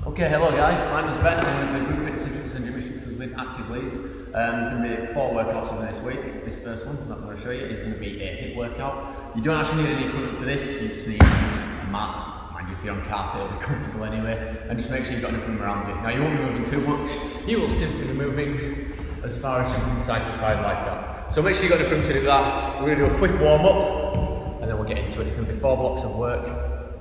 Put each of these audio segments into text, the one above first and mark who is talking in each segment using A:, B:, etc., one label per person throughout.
A: Okay, hello guys, my name's Ben. I'm with the Group Fitness Instructors and Gym Instructors with Active Leeds. There's going to be 4 workouts over this week. This first one, I'm not going to show you, is going to be a hip workout. You don't actually need any equipment for this, you just need a mat. Mind you, if you're on carpet, it'll be comfortable anyway. And just make sure you've got enough room around you. Now, you won't be moving too much, you will simply be moving as far as jumping side to side like that. So make sure you've got enough room to do that. We're going to do a quick warm up, and then we'll get into it. It's going to be 4 blocks of work.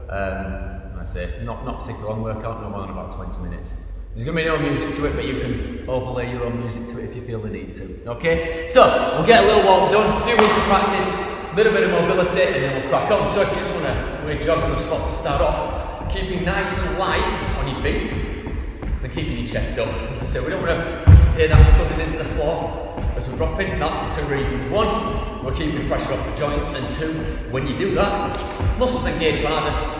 A: I say, not particularly long workout, no more than about 20 minutes. There's going to be no music to it, but you can overlay your own music to it if you feel the need to. Okay, so we'll get a little warm done, a few weeks of practice, a little bit of mobility, and then we'll crack on. So if you just want to jog on the spot to start off, keeping nice and light on your feet, and keeping your chest up. As I say, we don't want to hear that thudding into the floor as we're dropping. That's for 2 reasons. 1, we're keeping pressure off the joints, and 2, when you do that, muscles engage harder.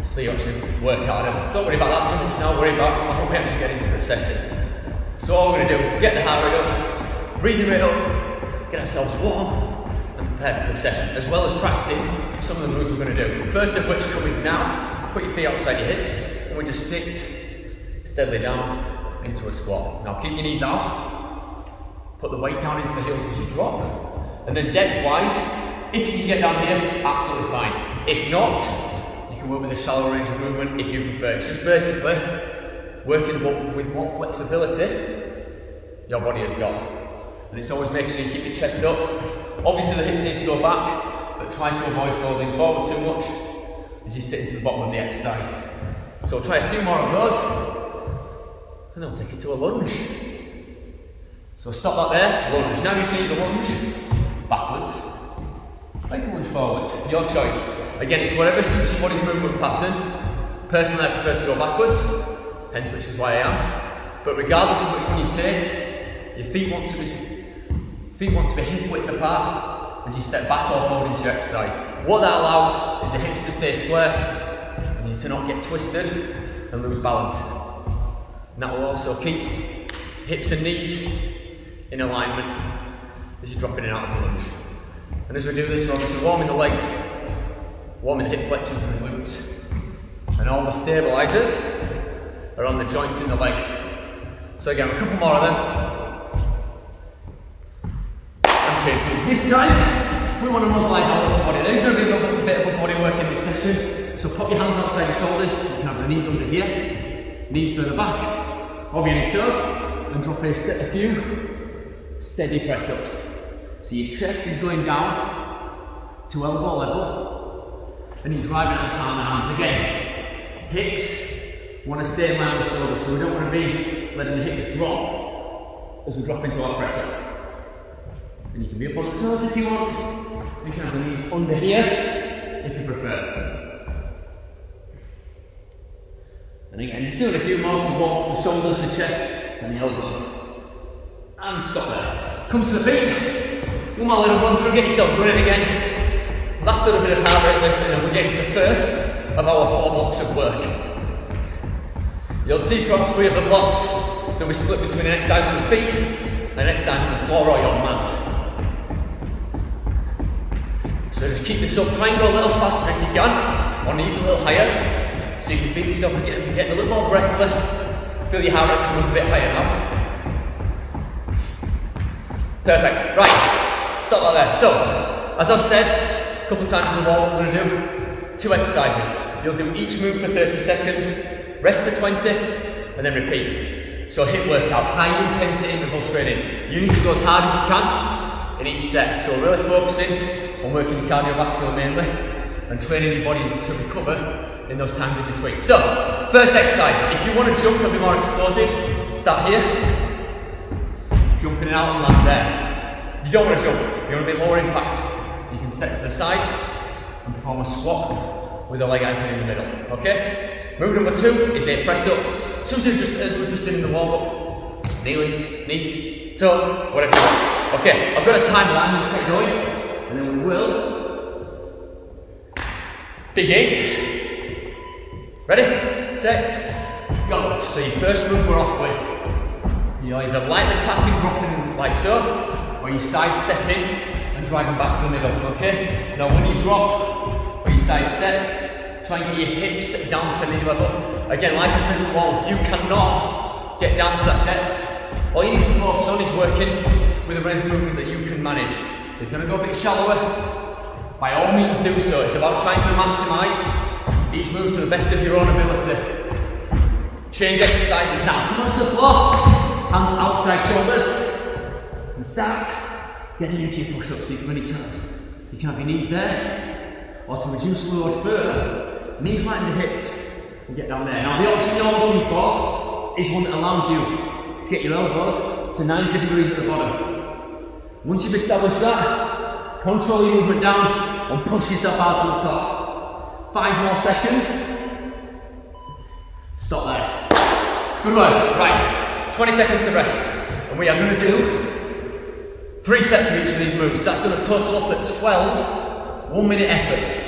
A: So you actually work harder. Don't worry about that too much now, worry about when we actually get into the session. So all we're going to do, get the heart rate up, breathing rate up, get ourselves warm and prepared for the session, as well as practicing some of the moves we're going to do. First of which, coming now, put your feet outside your hips, and we just sit steadily down into a squat. Now keep your knees out, put the weight down into the heels as you drop, and then depth wise, if you can get down here, absolutely fine. If not, you can work with a shallow range of movement if you prefer. It's just basically working with what flexibility your body has got. And it's always making sure you keep your chest up. Obviously the hips need to go back, but try to avoid folding forward too much as you sit into the bottom of the exercise. So we'll try a few more of those, and then we'll take it to a lunge. So stop that there, lunge. Now you can either lunge backwards, make a lunge forwards, your choice. Again, it's whatever suits your body's movement pattern. Personally, I prefer to go backwards, hence which is why I am. But regardless of which one you take, your feet want to be hip width apart as you step back or forward into your exercise. What that allows is the hips to stay square and you to not get twisted and lose balance. And that will also keep hips and knees in alignment as you're dropping in and out of the lunge. And as we do this, we're obviously warming the legs, warming the hip flexors and the glutes. And all the stabilisers are on the joints in the leg. So again, a couple more of them. And change moves. This time, we want to mobilise our lower body. There's going to be a bit of a body work in this session. So put your hands outside your shoulders. You can have the knees under here, knees further back, over your toes, and drop a few steady press ups. So your chest is going down to elbow level, and you're driving it with palm of hands. Again, hips want to stay in line with the shoulders, so we don't want to be letting the hips drop as we drop into our press up. And you can be up on the toes if you want. You can have the knees under here if you prefer. And again, just doing a few more to warm the shoulders, the chest, and the elbows. And stop there. Come to the feet. One more little run through, get yourself running again. Last little bit of heart rate lift, and then we're getting to the first of our 4 blocks of work. You'll see from 3 of the blocks that we split between an exercise on the feet and an exercise on the floor or your mat. So just keep this up, try and go a little faster if you can, or knees a little higher, so you can feel yourself getting a little more breathless, feel your heart rate come up a bit higher now. Perfect, right. Stop that there. So, as I've said a couple of times in the warm-up, we're going to do 2 exercises. You'll do each move for 30 seconds, rest for 20, and then repeat. So hip workout, high intensity interval training. You need to go as hard as you can in each set. So really focusing on working your cardiovascular mainly, and training your body to recover in those times in between. So, first exercise. If you want to jump and be more explosive, start here. Jumping it out and land there. You don't want to jump, you want a bit more impact. You can step to the side and perform a squat with a leg anchored in the middle, okay? Move number 2 is a press up. So just as we just did in the warm up, kneeling, knees, toes, whatever you want. Okay, I've got a timer that I'm going to set going, and then we will begin. Ready, set, go. So your first move we're off with, you're either lightly tapping, dropping like so, or you're sidestepping and driving back to the middle, okay? Now when you drop or you sidestep, Try and get your hips down to knee level. Again, like I said before, you cannot get down to that depth. All you need to focus on is working with a range of movement that you can manage. So if you're going to go a bit shallower, by all means do so. It's about trying to maximise each move to the best of your own ability. Change exercises now. Come onto the floor, hands outside shoulders, and start getting into your push-ups. So you can really toes. You can have your knees there, or to reduce the load further, knees right in the hips, and get down there. Now the option you're looking for is one that allows you to get your elbows to 90 degrees at the bottom. Once you've established that, control your movement down and push yourself out to the top. 5 more seconds. Stop there. Good work. Right, 20 seconds to rest. And we are going to do 3 sets of each of these moves. So that's going to total up at 12 1-minute efforts.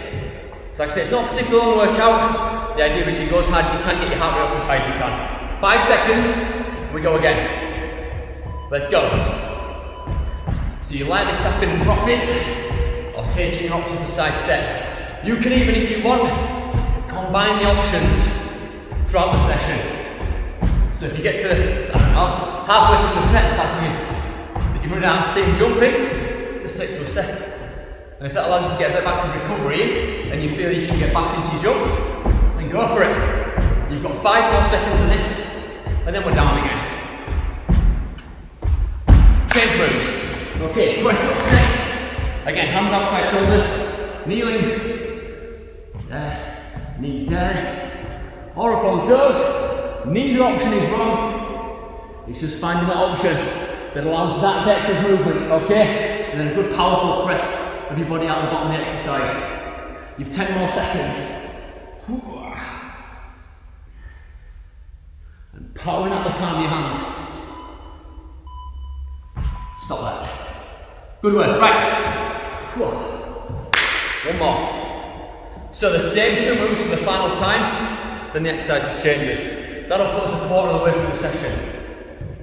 A: So like I say, it's not a particularly long workout. The idea is you go as hard as you can, get your heart rate up as high as you can. 5 seconds, we go again. Let's go. So you lightly tap in and drop it, or taking your option to side step. You can even, if you want, combine the options throughout the session. So if you get to, I don't know, halfway through the set, start thinking that you're running out of steam jumping, just take to a step. And if that allows you to get a bit back to recovery, and you feel you can get back into your jump, then go for it. You've got 5 more seconds of this, and then we're down again. Change moves. Okay, press ups next. Again, hands outside shoulders, kneeling. There, knees there. Or up on toes. Neither option is wrong. It's just finding that option that allows that depth of movement, okay? And then a good powerful press of your body out the bottom of the exercise. You've 10 more seconds. And powering out the palm of your hands. Stop that. Good work, right. One more. So the same 2 moves for the final time, then the exercise changes. That'll put us a quarter of the way through the session.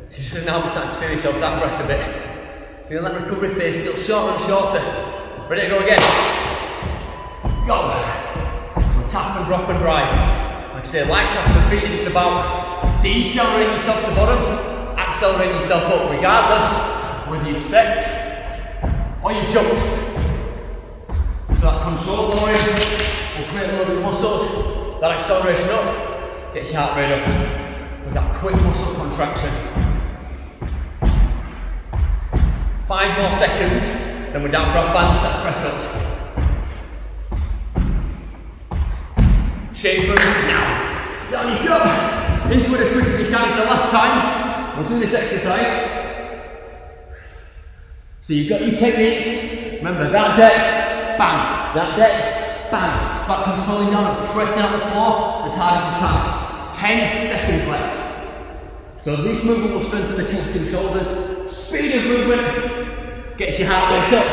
A: So you should now be starting to feel yourselves out breath a bit. Feeling that recovery phase feels shorter and shorter. Ready to go again? Go. So tap and drop and drive. Like I say, light tap of the feet, it's about decelerating yourself to the bottom, accelerating yourself up, regardless whether you've stepped or you've jumped. So that control lowering will create a load of muscles. That acceleration up gets your heart rate up with that quick muscle contraction. 5 more seconds, then we're down for our final set of press ups. Change movement now. Down you go. Into it as quick as you can. It's the last time we'll do this exercise. So you've got your technique. Remember that depth, bang. That depth, bang. It's about controlling down and pressing out the floor as hard as you can. 10 seconds left. So this movement will strengthen the chest and shoulders. Speed of movement gets your heart rate up.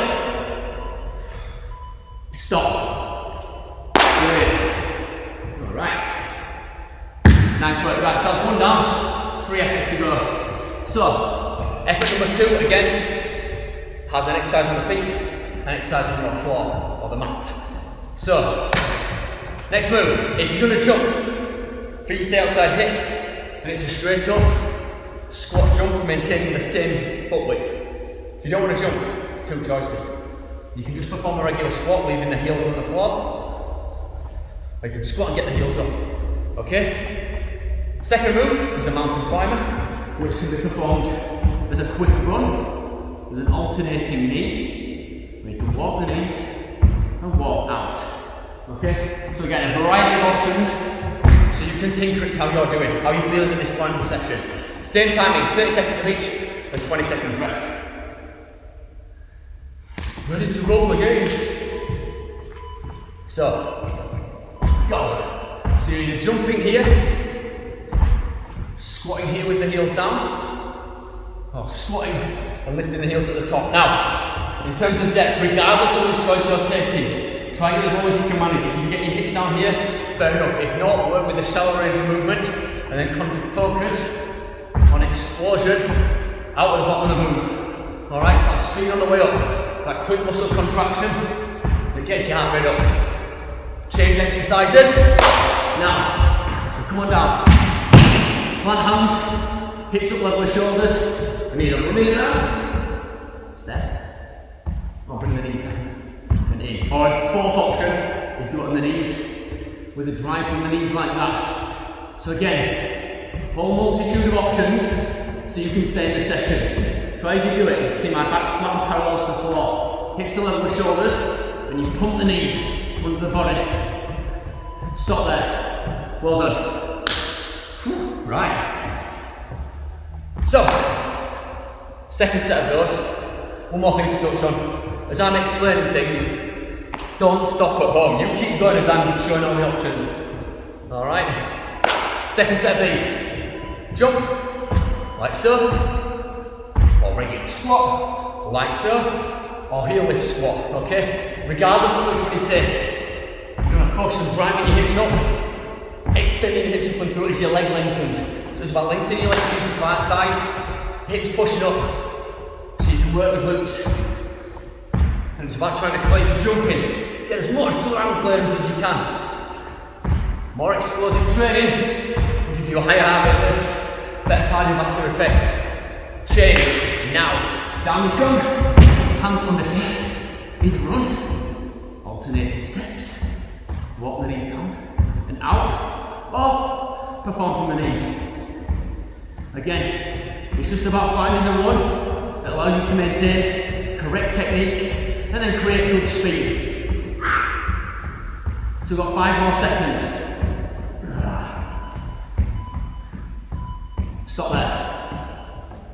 A: Stop. Good. Alright. Nice work. Right, so that's 1 down, 3 efforts to go. So, effort number 2 again has an exercise on the feet, an exercise on the floor or the mat. So, next move, if you're going to jump, feet stay outside hips, and it's a straight up, squat jump, maintaining the same foot width. If you don't want to jump, 2 choices. You can just perform a regular squat, leaving the heels on the floor, or you can squat and get the heels up. Okay? Second move is a mountain climber, which can be performed as a quick run. There's an alternating knee, where you can walk the knees and walk out. Okay? So again, a variety of options, so you can tinker it to how you're doing, how you're feeling at this point in the session. Same timing, 30 seconds of each, and 20 seconds rest. Ready to roll again. So, go. So you're either jumping here, squatting here with the heels down, or squatting and lifting the heels at the top. Now, in terms of depth, regardless of which choice you're taking, try and get as low as you can manage. If you can get your hips down here, fair enough. If not, work with a shallow range of movement, and then focus on explosion out at the bottom of the move. Alright, so that speed on the way up, that quick muscle contraction that gets your heart rate up. Change exercises. Now, come on down. Plant hands, hips up level with shoulders, and either running down, step, or bring the knees down, and in. Or fourth option is do it on the knees, with a drive from the knees like that. So again, whole multitude of options, so you can stay in the session. Try as you do it, you see my back's flat and parallel to the floor, hips are level with shoulders, and you pump the knees under the body. Stop there. Well done. Right. So, second set of those. One more thing to touch on. As I'm explaining things, don't stop at home. You keep going as I'm showing all the options. Alright? Second set of these. Jump, like so. Or regular squat, like so. Or heel lift squat, okay? Regardless of which one you take, you're going to focus on driving your hips up. Extending your hips up and through as your leg lengthens. So it's about lengthening your legs, using thighs, hips pushing up, so you can work the glutes. And it's about trying to clear jumping. Get as much ground clearance as you can. More explosive training will give you a higher heart rate lift, better cardiovascular effect. Change now. Down you come, hands under here. Either run, alternating steps, walk the knees down and out. Or perform from the knees. Again, it's just about finding the one that allows you to maintain correct technique and then create good speed. So we've got 5 more seconds. Stop there.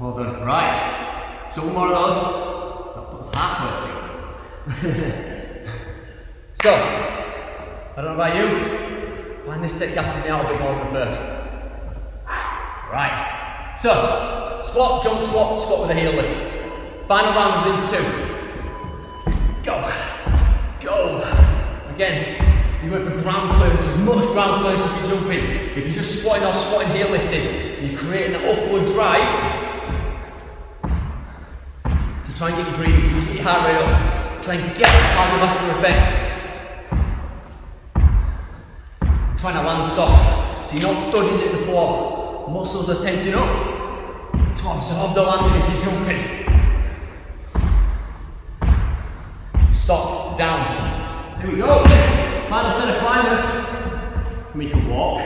A: Well done. Right. So one more of those. That puts halfway through. So, I don't know about you. Find this set gassing me out a bit more than the first. Right. So, squat, jump, squat, squat with a heel lift. Final round of these 2. Go. Go. Again, you're going for ground clearance, as much ground clearance if you're jumping. If you're just squatting or squatting heel lifting, you're creating an upward drive to try and get your breathing, try and get your heart rate up, try and get the cardiovascular effect. Trying to land soft, so you're not thudding at the floor. Muscles are tensing up to absorb the landing if you're jumping. Stop, down. Here we go. Final set of climbers. You can walk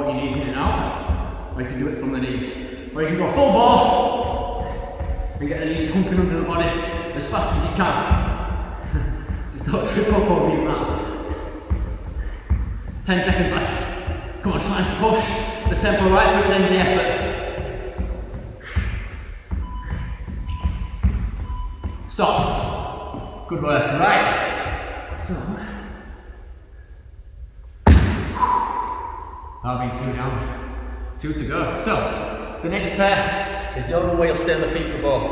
A: your knees in and out, or you can do it from the knees. Or you can go full ball and get the knees pumping under the body as fast as you can. Just don't trip up over your mat. 10 seconds left. Come on, try and push the tempo right through the end of the effort. Stop. Good work. Right. So, that'll be 2 down. 2 to go. So, the next pair is the other way you'll stay on the feet for both.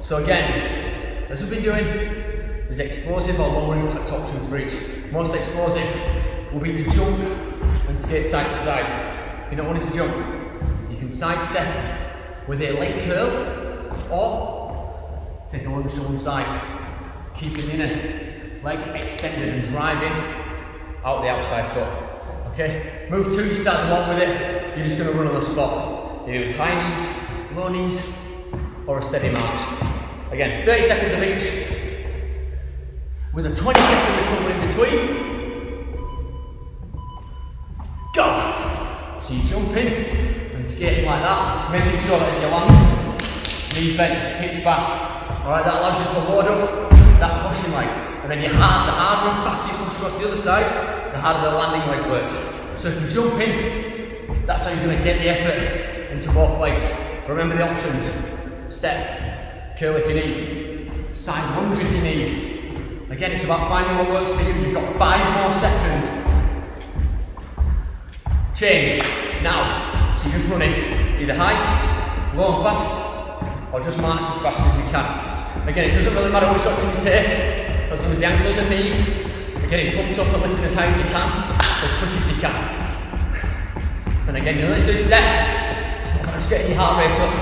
A: So again, as we've been doing, there's explosive or lower impact options for each. Most explosive will be to jump and skate side to side. If you're not wanting to jump, you can sidestep with a leg curl or take a lunge to one side, keeping the inner leg extended and driving out the outside foot. Okay, move 2, you start to walk with it, you're just going to run on the spot. Either with high knees, low knees, or a steady march. Again, 30 seconds of each, with a 20-second recovery in between. Go! So you jump in and skating like that, making sure that as you land, knees bent, hips back. Alright, that allows you to load up that pushing leg. And then the harder and faster you push across the other side, the harder the landing leg works. So if you jump in, that's how you're going to get the effort into both legs. Remember the options. Step, curl if you need, side lunge if you need. Again, it's about finding what works for you. You've got 5 more seconds. Change, now. So you're just running, either high, low and fast, or just march as fast as you can. Again, it doesn't really matter which option you take, as long as the ankles and knees are getting pumped up and lifting as high as you can, as quick as you can. And again, you're literally set, just getting your heart rate up.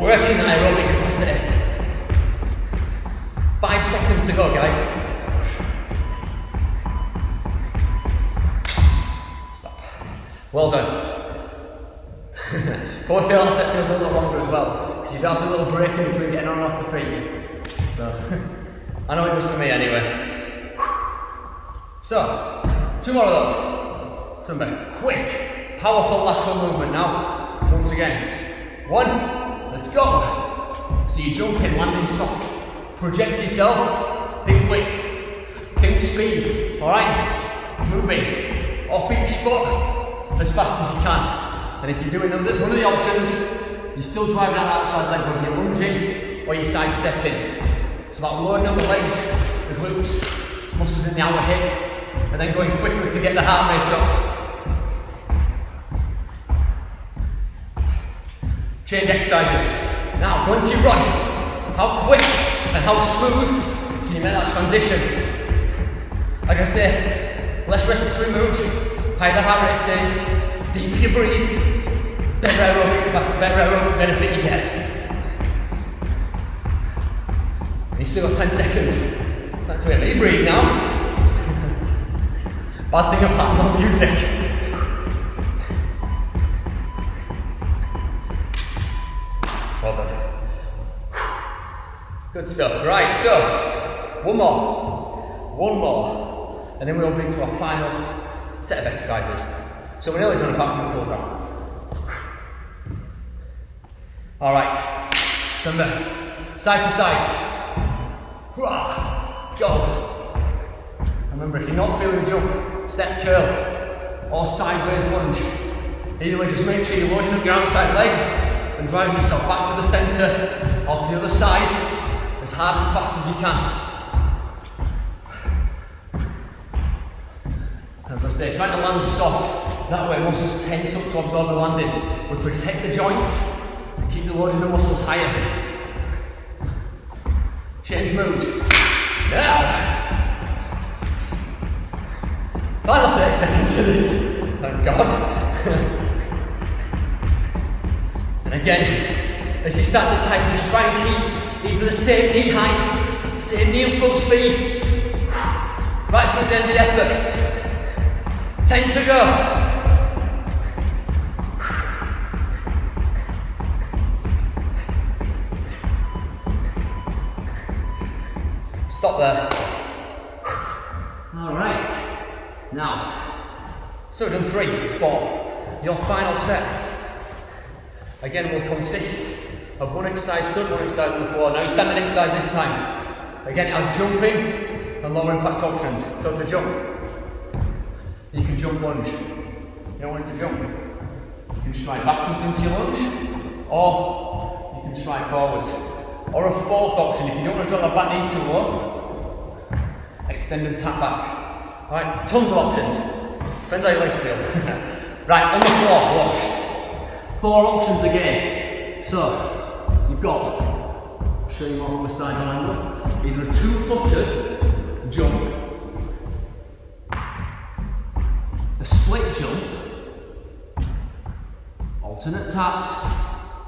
A: Working that aerobic capacity. 5 seconds to go, guys. Well done. Probably feel that set feels a little longer as well, because you don't have a little break in between getting on and off the feet. So, I know it was for me anyway. So, 2 more of those. So remember, quick, powerful lateral movement now. Once again. 1, let's go. So you jump in, landing soft. Project yourself, think width, think speed, alright? Moving off each foot as fast as you can. And if you're doing one of the options, you're still driving that outside leg, whether you're lunging or you're sidestepping. It's about loading up the legs, the glutes, muscles in the outer hip, and then going quickly to get the heart rate up. Change exercises. Now, once you run, how quick and how smooth can you make that transition? Like I say, less rest between moves, higher the heart rate stays, deeper you breathe, better aerobic benefit you get. And you've still got 10 seconds. It's time to hear me breathe now. Bad thing about no music. Well done. Good stuff. Right, so one more, and then we'll move into our final set of exercises. So we're nearly done apart from the cool down. Alright, so remember, side to side. Go. Remember, if you're not feeling the jump, step curl or sideways lunge. Either way, just make sure you're loading up your outside leg and driving yourself back to the centre or to the other side as hard and fast as you can. As I say, trying to land soft, that way muscles tense up to absorb the landing. We protect the joints and keep the loading the muscles higher. Change moves. Now! Final 30 seconds of this. Thank God. And again, as you start to tighten, just try and keep either the same knee height, same knee and full speed. Right through the end of the effort. 10 to go. Stop there. Alright. Now, so we've done 3, 4. Your final set, again, will consist of one exercise stood, one exercise on the floor. Now, standing exercise this time. Again, it has jumping and lower impact options. So to jump, you can jump lunge. You don't want to jump. You can stride backwards into your lunge, or you can stride forwards. Or a fourth option, if you don't want to drop that back knee too low, extend and tap back. Alright, tons of options. Depends how your legs feel. Right, on the floor, watch. 4 options again. So, you've got, I'll show you more from a side angle, either a 2-footer jump, a split jump, alternate taps,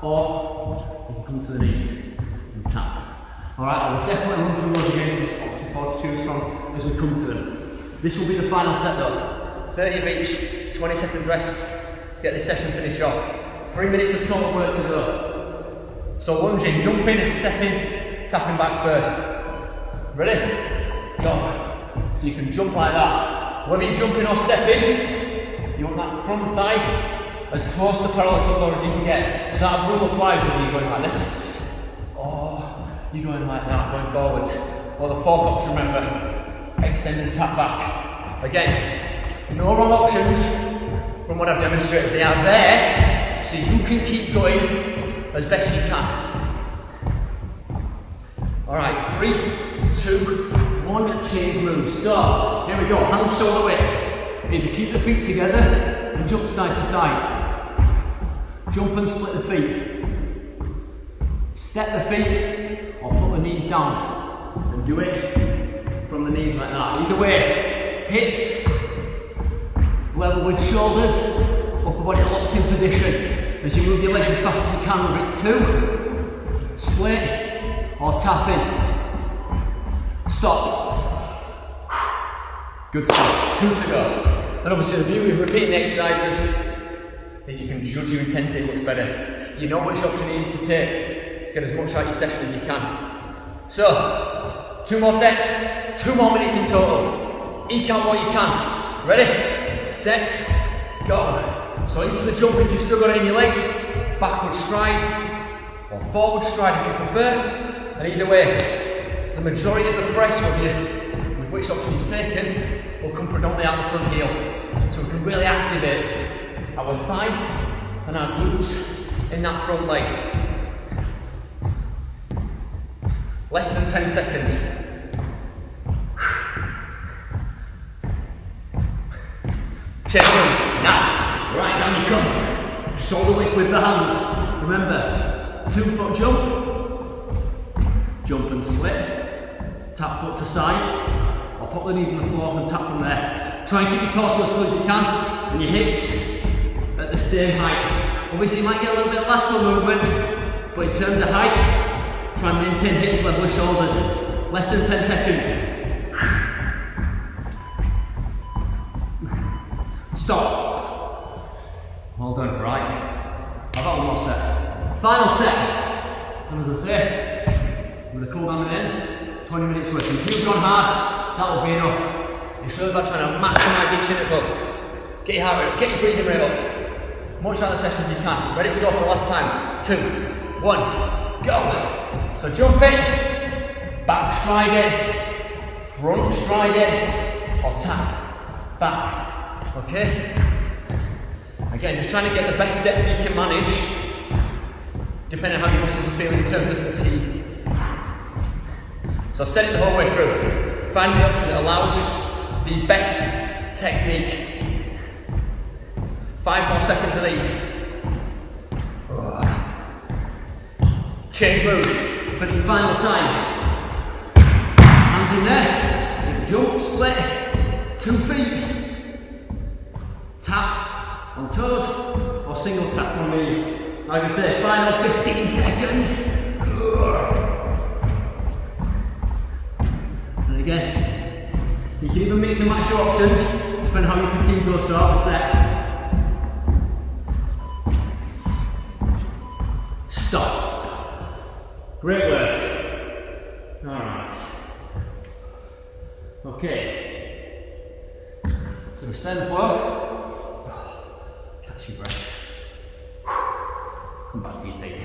A: or you come to the knees and tap. Alright, I will definitely run through those again, there's obviously 4 to choose from as we come to them. This will be the final set though. 30 of each, 20 seconds rest to get this session finished off. 3 minutes of total work to go. So lunging, jumping, stepping, tapping back first. Ready? Go. So you can jump like that. Whether you're jumping or stepping, you want that front thigh as close to parallel to the floor as you can get. So that rule applies whether you're going like this, or you're going like that, going forwards. Or the fourth option, remember, extend and tap back. Again, no wrong options from what I've demonstrated. They are there so you can keep going as best you can. Alright, 3, 2, 1, change moves. So, here we go, hands shoulder width. Either keep the feet together and jump side to side. Jump and split the feet. Step the feet or put the knees down. And do it from the knees like that. Either way, hips level with shoulders, upper body locked in position. As you move your legs as fast as you can, whether it's 2, split, or tapping. Stop. Good stuff. 2 to go. And obviously the beauty of repeating exercises is you can judge your intensity much better. You know which option you need to take to get as much out of your session as you can. So, 2 more sets, 2 more minutes in total. Eke out what you can. Ready? Set, go. So into the jump if you've still got it in your legs, backward stride, or forward stride if you prefer. And either way, the majority of the press with which option you've taken will come predominantly out the front heel. So we can really activate our thigh and our glutes in that front leg. Less than 10 seconds. Chest raise. Now, right, down you come. Shoulder width with the hands. Remember, 2-foot jump. Jump and split. Tap foot to side. Or pop the knees on the floor and tap from there. Try and keep your torso as full as you can. And your hips at the same height. Obviously you might get a little bit of lateral movement. But in terms of height, try and maintain hips level with shoulders. Less than 10 seconds. Stop. Well done, right. I've got 1 more set. Final set. And as I say, with the cool down in, 20 minutes worth. If you've gone hard, that will be enough. It's really about trying to maximise each interval. Get your heart rate up, get your breathing rate up. Much out of the session as you can. Ready to go for the last time. 2, 1, go. So jump it, back stride it, front stride it, or tap, back. Okay? Again, just trying to get the best depth you can manage, depending on how your muscles are feeling in terms of fatigue. So I've said it the whole way through. Find the option that allows the best technique. 5 more seconds of these. Change moves for the final time. Hands in there. Jump, split, 2 feet. Tap on toes or single tap on knees. Like I said, final 15 seconds. And again, you can even mix and match your options depending on how your fatigue goes throughout the set. Stop. Great work. Alright. Okay. So stand forward. Catch your breath. Come back to your feet.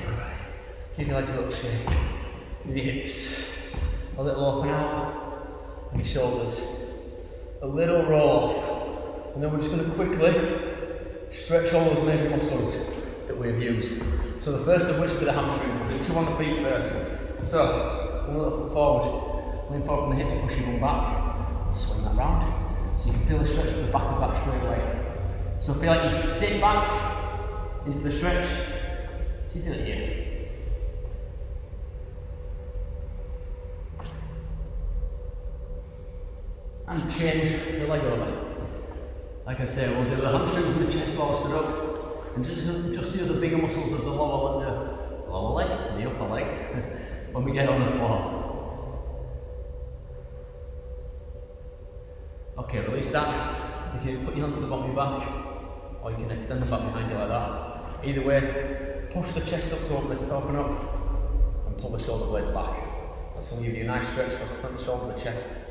A: Keep your legs a little shake. Give your hips a little open out. And your shoulders a little roll off. And then we're just going to quickly stretch all those major muscles that we've used. So the first of which will be the hamstring. We'll do 2 on the feet first. So, one little foot forward. Lean forward from the hips, push your bum back. And swing that round. So you can feel the stretch at the back of that straight leg. So feel like you sit back into the stretch. So you feel it here. And change the leg over. Like I say, we'll do the hamstrings and the chest while stood up. And just do the bigger muscles of the lower leg, the upper leg, when we get on the floor. Okay, release that. You can put your hands to the bottom of your back, or you can extend the back behind you like that. Either way, push the chest up to open up, and pull the shoulder blades back. That's going to give you a nice stretch across the front of the shoulder, the chest.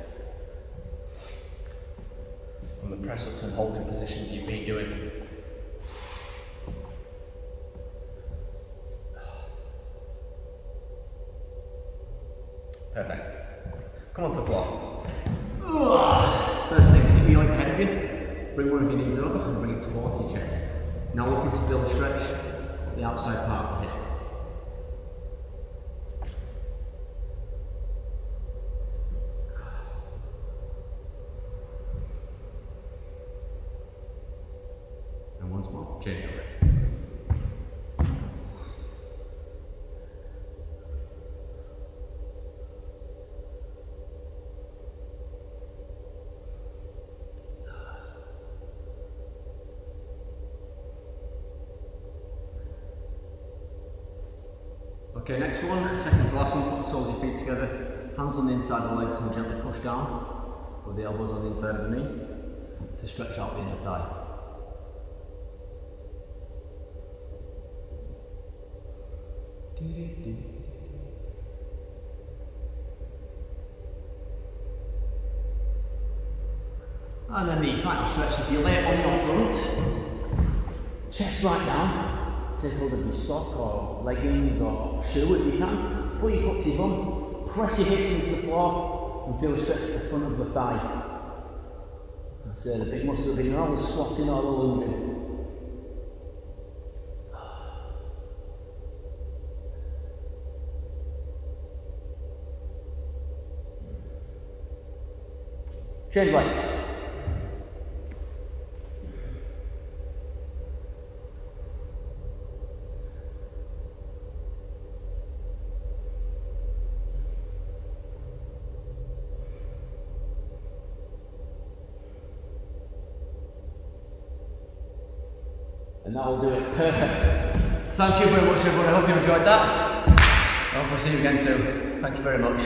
A: From the press ups and holding positions you've been doing. Perfect. Come on to the floor. First thing, stick your legs ahead of you. Bring one of your knees over and bring it towards your chest. Now looking to feel the stretch of the outside part of the hip. And once more, change over. Okay, next one, second to last one, put the soles of your feet together, hands on the inside of the legs and gently push down, with the elbows on the inside of the knee, to stretch out the inner thigh. And then the final stretch, if you lay it on your front, chest right down, take hold of your sock or leggings or shoe if you can, put your foot to your bum, press your hips into the floor and feel a stretch at the front of the thigh. That's it, the big muscles in all the squatting or the lunging. Change legs. And that will do it. Perfect. Thank you very much, everyone. I hope you enjoyed that. I hope I'll see you again soon. Thank you very much.